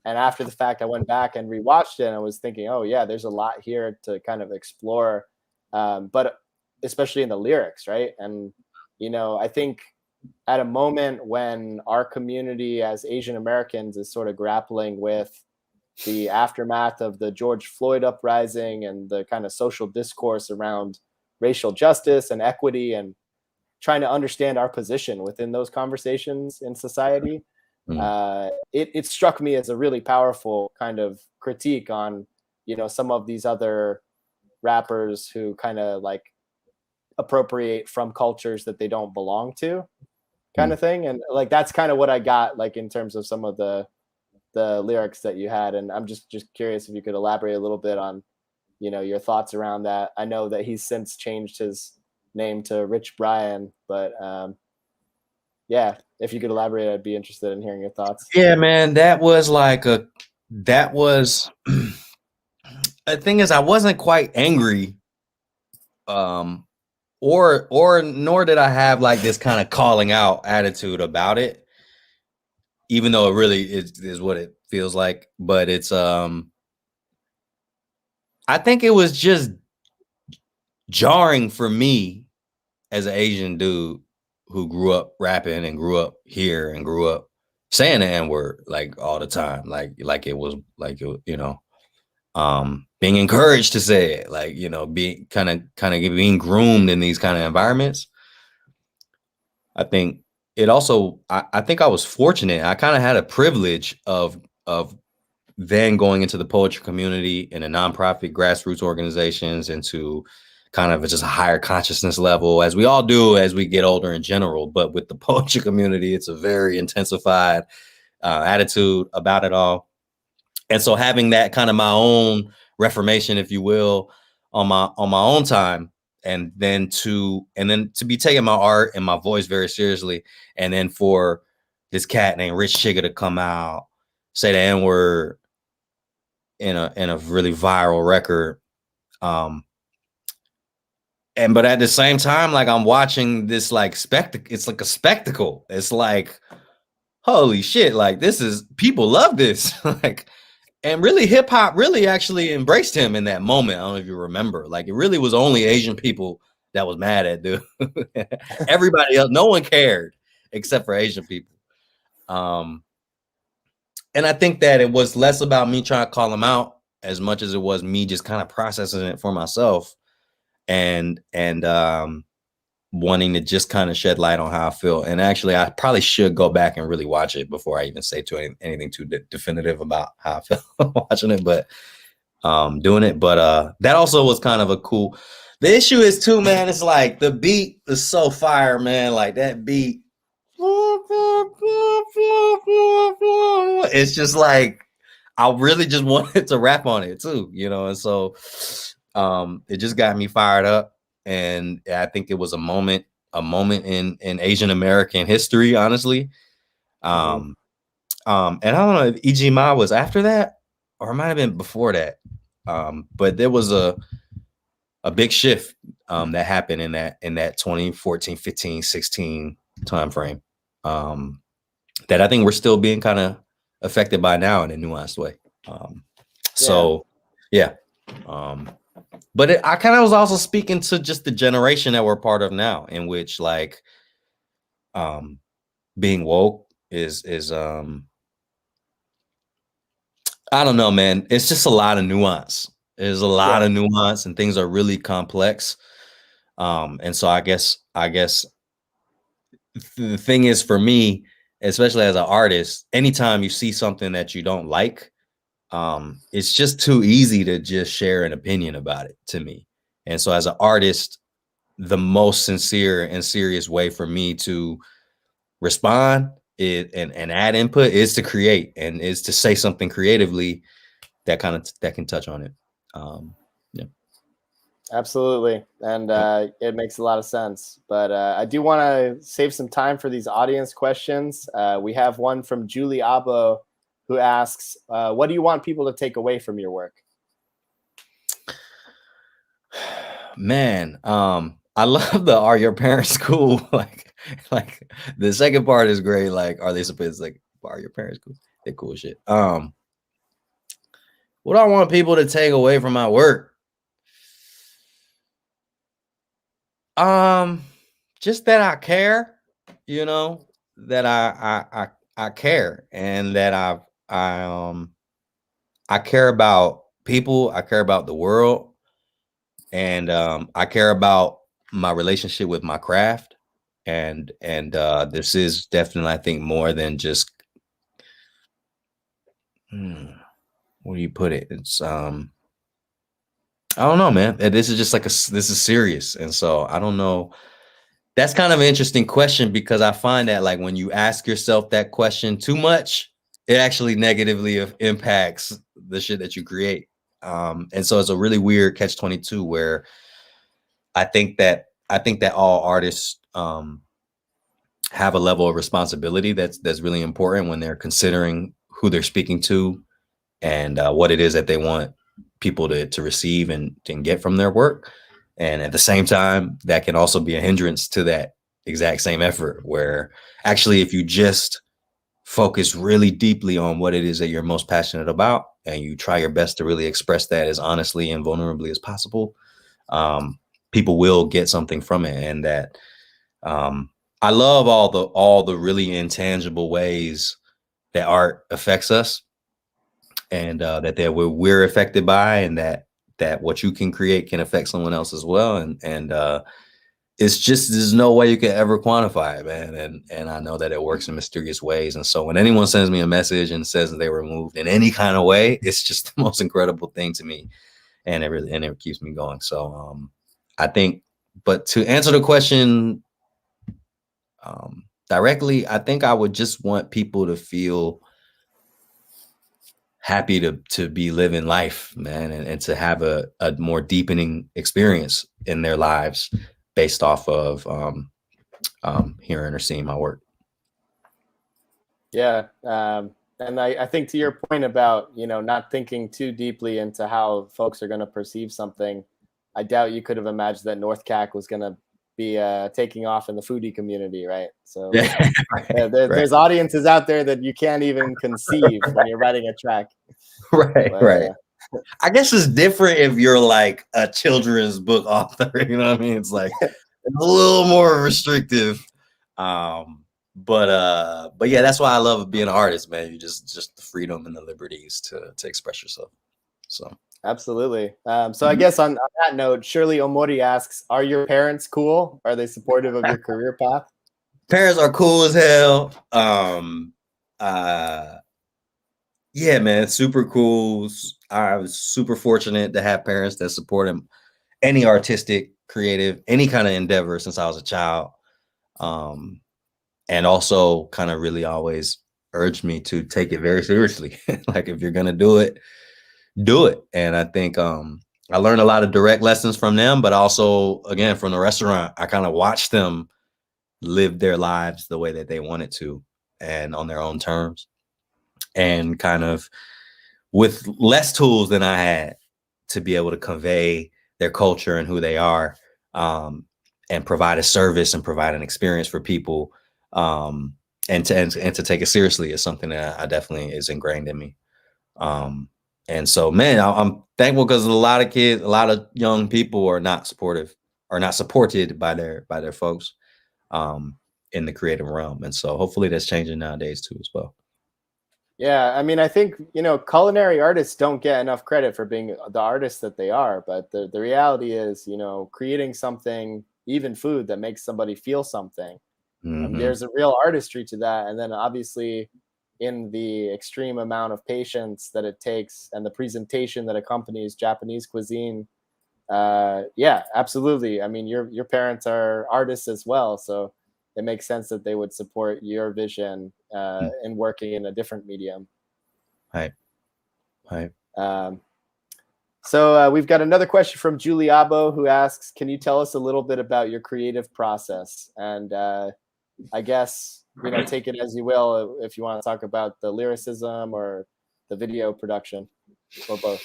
And after the fact, I went back and rewatched it and I was thinking, oh, yeah, there's a lot here to kind of explore, but especially in the lyrics, right? And, I think at a moment when our community as Asian Americans is sort of grappling with the aftermath of the George Floyd uprising and the kind of social discourse around racial justice and equity and trying to understand our position within those conversations in society, it struck me as a really powerful kind of critique on, some of these other rappers who kind of like appropriate from cultures that they don't belong to, kind of thing. And like that's kind of what I got like in terms of some of the lyrics that you had. And I'm just curious if you could elaborate a little bit on, your thoughts around that. I know that he's since changed his name to Rich Brian, but yeah, if you could elaborate, I'd be interested in hearing your thoughts. Yeah, man, that was the thing is I wasn't quite angry, or nor did I have like this kind of calling out attitude about it, even though it really is what it feels like. But it's I think it was just jarring for me as an Asian dude who grew up rapping and grew up here and grew up saying the N-word like all the time, like it was like being encouraged to say it, like being kind of being groomed in these kind of environments. I think it also I think I was fortunate. I kind of had a privilege of then going into the poetry community in a nonprofit grassroots organizations into kind of just a higher consciousness level, as we all do as we get older in general. But with the poetry community, it's a very intensified attitude about it all. And so having that kind of my own reformation, if you will, on my own time, and then to be taking my art and my voice very seriously, and then for this cat named Rich Chiga to come out, say the N-word in a really viral record, but at the same time, like I'm watching this like spectacle. It's like a spectacle. It's like, holy shit! Like this is, people love this. Like, and really hip hop really actually embraced him in that moment. I don't know if you remember. Like it really was only Asian people that was mad at dude. Everybody else, no one cared except for Asian people. And I think that it was less about me trying to call him out as much as it was me just kind of processing it for myself and wanting to just kind of shed light on how I feel. And actually, I probably should go back and really watch it before I even say anything too definitive about how I feel watching it, but doing it. But that also was kind of a cool. The issue is too, man, it's like the beat is so fire, man. Like that beat. It's just like I really just wanted to rap on it too, and so it just got me fired up. And I think it was a moment in Asian American history, honestly. And I don't know if Ijima was after that or it might have been before that. But there was a big shift that happened in that 2014, 15, 16 timeframe that I think we're still being kind of affected by now in a nuanced way. So yeah. But I kind of was also speaking to just the generation that we're part of now, in which like being woke is I don't know, man. It's just a lot of nuance. There's a lot of nuance and things are really complex. And so I guess the thing is for me, especially as an artist, anytime you see something that you don't like, it's just too easy to just share an opinion about it to me. And so as an artist, the most sincere and serious way for me to respond and add input is to create and is to say something creatively that can touch on it. Yeah. Absolutely. And it makes a lot of sense. But I do want to save some time for these audience questions. We have one from Julie Abo who asks, what do you want people to take away from your work? Man, I love the "Are your parents cool?" like the second part is great. Like, are they supposed like, are your parents cool? They're cool shit. What do I want people to take away from my work? Just that I care, you know, that I care, and that I care about people, I care about the world, and I care about my relationship with my craft. And this is definitely, I think, more than just where do you put it? It's I don't know, man. This is just like this is serious. And so I don't know. That's kind of an interesting question, because I find that like when you ask yourself that question too much, it actually negatively impacts the shit that you create. And so it's a really weird catch-22 where I think that all artists have a level of responsibility that's really important when they're considering who they're speaking to, and what it is that they want people to receive and get from their work. And at the same time, that can also be a hindrance to that exact same effort, where actually, if you just focus really deeply on what it is that you're most passionate about, and you try your best to really express that as honestly and vulnerably as possible, people will get something from it. And that I love all the really intangible ways that art affects us, and that we're affected by, and that what you can create can affect someone else as well. And it's just, there's no way you can ever quantify it, man. And I know that it works in mysterious ways. And so when anyone sends me a message and says that they were moved in any kind of way, it's just the most incredible thing to me, and it keeps me going. So I think, but to answer the question directly, I think I would just want people to feel happy to be living life, man, and to have a more deepening experience in their lives based off of hearing or seeing my work. Yeah. And I think to your point about, you know, not thinking too deeply into how folks are going to perceive something, I doubt you could have imagined that North Cac was going to be taking off in the foodie community, right? So Yeah, there's audiences out there that you can't even conceive when you're writing a track. Right, But, right. I guess it's different if you're like a children's book author, you know what I mean? It's like it's a little more restrictive. But yeah, that's why I love being an artist, man. You just the freedom and the liberties to express yourself. So absolutely. So I guess on that note, Shirley Omori asks, are your parents cool? Are they supportive of your career path? parents are cool as hell. Yeah, man, super cool. I was super fortunate to have parents that supported any artistic, creative, any kind of endeavor since I was a child. And also kind of really always urged me to take it very seriously. Like, if you're gonna do it, do it. And I think I learned a lot of direct lessons from them, but also, again, from the restaurant, I kind of watched them live their lives the way that they wanted to, and on their own terms, and kind of with less tools than I had to be able to convey their culture and who they are, and provide a service and provide an experience for people, and to take it seriously is something that I definitely is ingrained in me. And so, man, I'm thankful, because a lot of kids, a lot of young people are not supportive, or not supported by their folks in the creative realm. And so hopefully that's changing nowadays too as well. Yeah, I mean, I think, you know, culinary artists don't get enough credit for being the artists that they are. But the reality is, you know, creating something, even food, that makes somebody feel something. I mean, there's a real artistry to that. And then obviously, in the extreme amount of patience that it takes and the presentation that accompanies Japanese cuisine, yeah, absolutely. I mean, your parents are artists as well, so it makes sense that they would support your vision in working in a different medium. Right. Right. Um, So we've got another question from Julie Abo, who asks, can you tell us a little bit about your creative process? And I guess, take it as you will if you want to talk about the lyricism or the video production or both.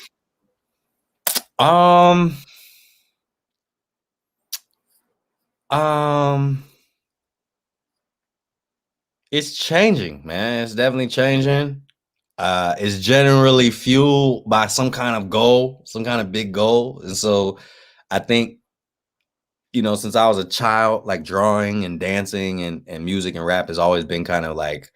It's changing, man. It's definitely changing. It's generally fueled by some kind of goal, some kind of big goal. And so I think, since I was a child, like drawing and dancing and music and rap has always been kind of like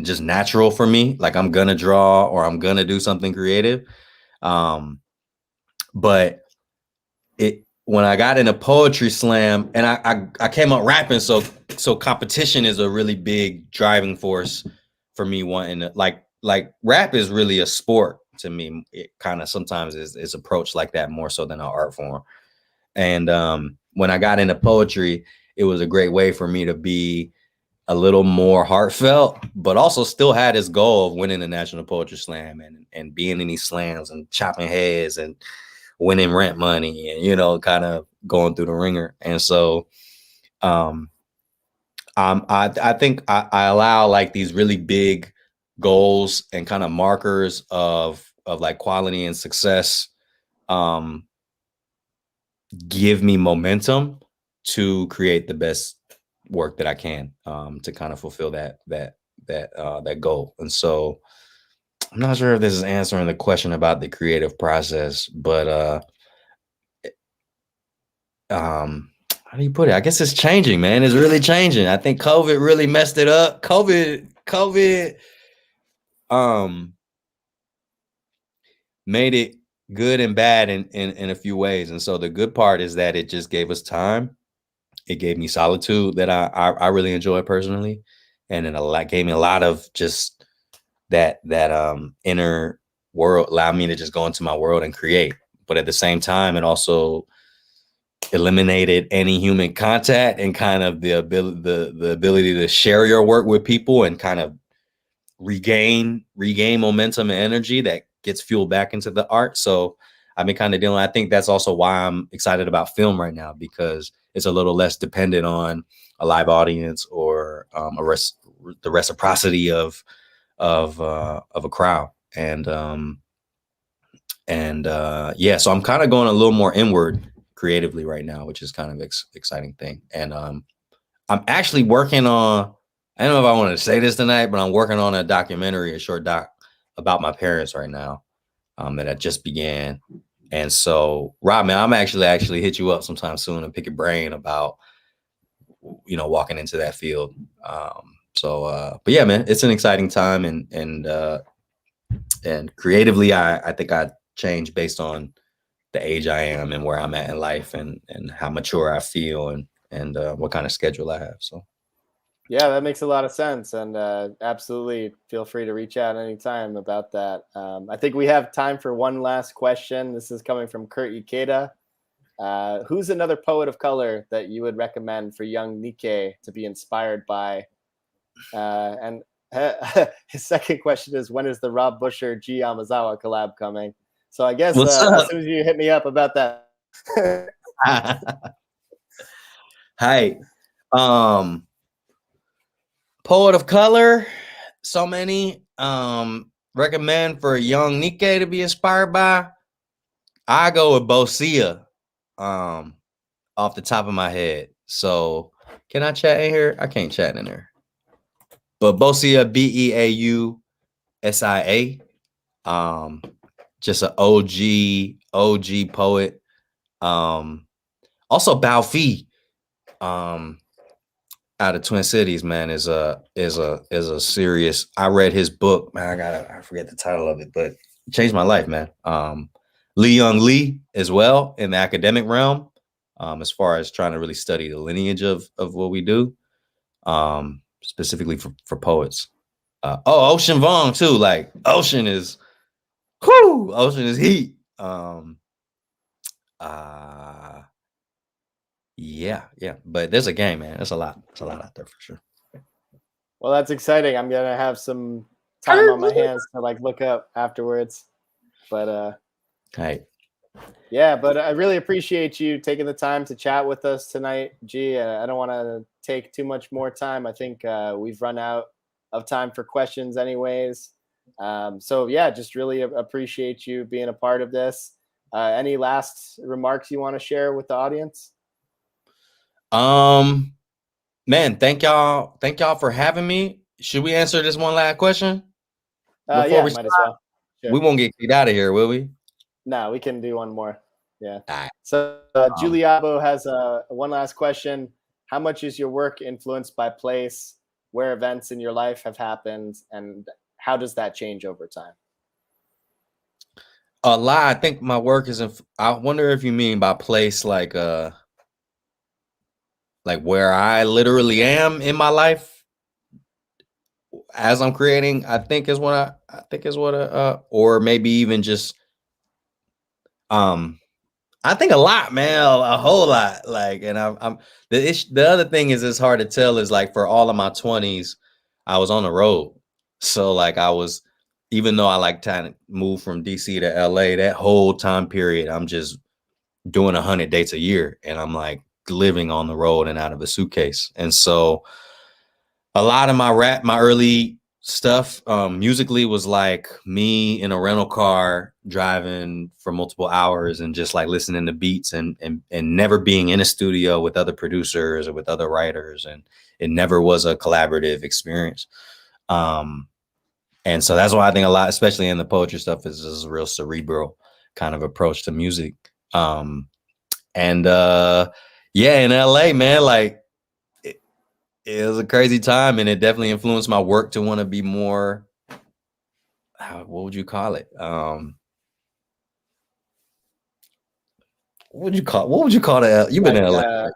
just natural for me. Like I'm gonna draw or I'm gonna do something creative. But when I got into poetry slam, and I came up rapping, so competition is a really big driving force for me wanting to like rap is really a sport to me. It kind of sometimes is approached like that more so than an art form. And when I got into poetry, it was a great way for me to be a little more heartfelt, but also still had this goal of winning the National Poetry Slam and being in these slams and chopping heads and winning rent money and, kind of going through the ringer. And so I think I allow like these really big goals and kind of markers of like quality and success give me momentum to create the best work that I can to kind of fulfill that goal. And so I'm not sure if this is answering the question about the creative process, but how do you put it? I guess it's changing, man. It's really changing. I think COVID really messed it up. COVID made it good and bad in a few ways. And so the good part is that it just gave us time. It gave me solitude that I really enjoy personally. And it gave me a lot of just that inner world, allowed me to just go into my world and create. But at the same time, it also eliminated any human contact and kind of the ability to share your work with people and kind of regain momentum and energy that gets fueled back into the art. So I've been kind of I think that's also why I'm excited about film right now, because it's a little less dependent on a live audience or the reciprocity of a crowd. And yeah, so I'm kind of going a little more inward creatively right now, which is kind of exciting thing. And I'm actually working on, I don't know if I wanted to say this tonight, but I'm working on a documentary, a short doc about my parents right now that I just began. And so, Rob, man, I'm actually hit you up sometime soon and pick your brain about, walking into that field. But yeah, man, it's an exciting time, and creatively, I think I change based on the age I am and where I'm at in life and how mature I feel and what kind of schedule I have. So. Yeah, that makes a lot of sense. And absolutely feel free to reach out anytime about that. I think we have time for one last question. This is coming from Kurt Ikeda. Who's another poet of color that you would recommend for young Nikkei to be inspired by? And his second question is, when is the Rob Buscher G Yamazawa collab coming? So I guess as soon as you hit me up about that. Hi. Poet of color, so many. Recommend for a young Nikkei to be inspired by. I go with Bosia, off the top of my head. So can I chat in here? I can't chat in there. But Bosia, Beausia. Just an OG poet. Also Bao Fi. Out of Twin Cities, man, is a serious. I read his book, man. I forget the title of it, but it changed my life, man. Lee Young Lee as well in the academic realm, as far as trying to really study the lineage of what we do, specifically for poets. Ocean Vuong too. Like Ocean is heat. Yeah. But there's a game, man. There's a lot out there for sure. Well, that's exciting. I'm gonna have some time on my hands to like look up afterwards. But Right. yeah, but I really appreciate you taking the time to chat with us tonight, G. I don't want to take too much more time. I think we've run out of time for questions, anyways. So yeah, just really appreciate you being a part of this. Any last remarks you want to share with the audience? Man, thank y'all for having me. Should we answer this one last question before Yeah, we might start? as well. Sure. We won't get kicked out of here, will we? No, we can do one more. Yeah. All right. So Giuliabo has one last question. How much is your work influenced by place, where events in your life have happened, and how does that change over time? A lot. I think my work is. I wonder if you mean by place like where I literally am in my life as I'm creating. I think is what I think is what or maybe even just I think a lot, man, a whole lot. Like, and I'm the other thing is it's hard to tell is like for all of my 20s, I was on the road. So like I was, even though I like trying to move from DC to LA, that whole time period, I'm just doing 100 dates a year, and I'm like living on the road and out of a suitcase. And so a lot of my early stuff musically was like me in a rental car driving for multiple hours and just like listening to beats and never being in a studio with other producers or with other writers, and it never was a collaborative experience. And so that's why I think a lot, especially in the poetry stuff, is a real cerebral kind of approach to music. And yeah, in LA, man, like it was a crazy time, and it definitely influenced my work to want to be more, what would you call it? What would you call that? You've been in LA.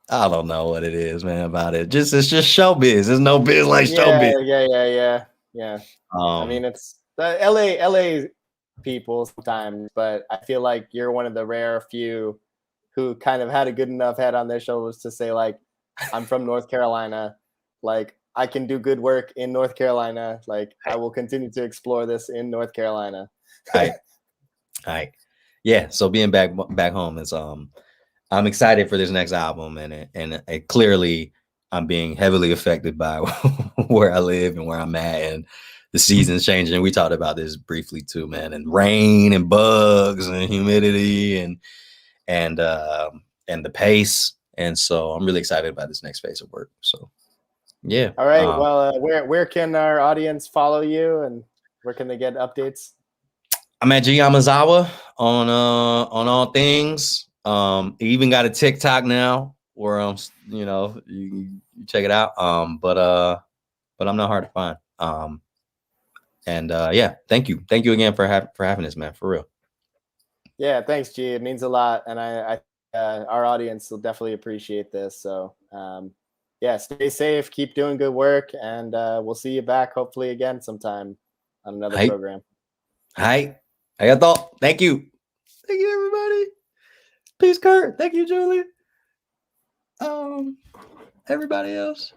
I don't know what it is, man, about it. It's just showbiz. There's no biz like showbiz. Yeah. I mean, it's the LA people sometimes, but I feel like you're one of the rare few who kind of had a good enough head on their shoulders to say, like, I'm from North Carolina. Like, I can do good work in North Carolina. Like, I will continue to explore this in North Carolina. Right. Yeah. So being back home is I'm excited for this next album, and it clearly I'm being heavily affected by where I live and where I'm at, and the seasons changing. We talked about this briefly too, man, and rain and bugs and humidity and the pace. And so I'm really excited about this next phase of work. So yeah. All right. Well, where can our audience follow you, and where can they get updates? I'm at G Yamazawa on all things. Even got a TikTok now where you check it out. But I'm not hard to find. Yeah, thank you again for having this, man, for real. Yeah, thanks, G. It means a lot, and I our audience will definitely appreciate this. So yeah, stay safe, keep doing good work, and we'll see you back hopefully again sometime on another program. Hi. Thank you. Thank you, everybody. Peace, Kurt. Thank you, Julie. Everybody else.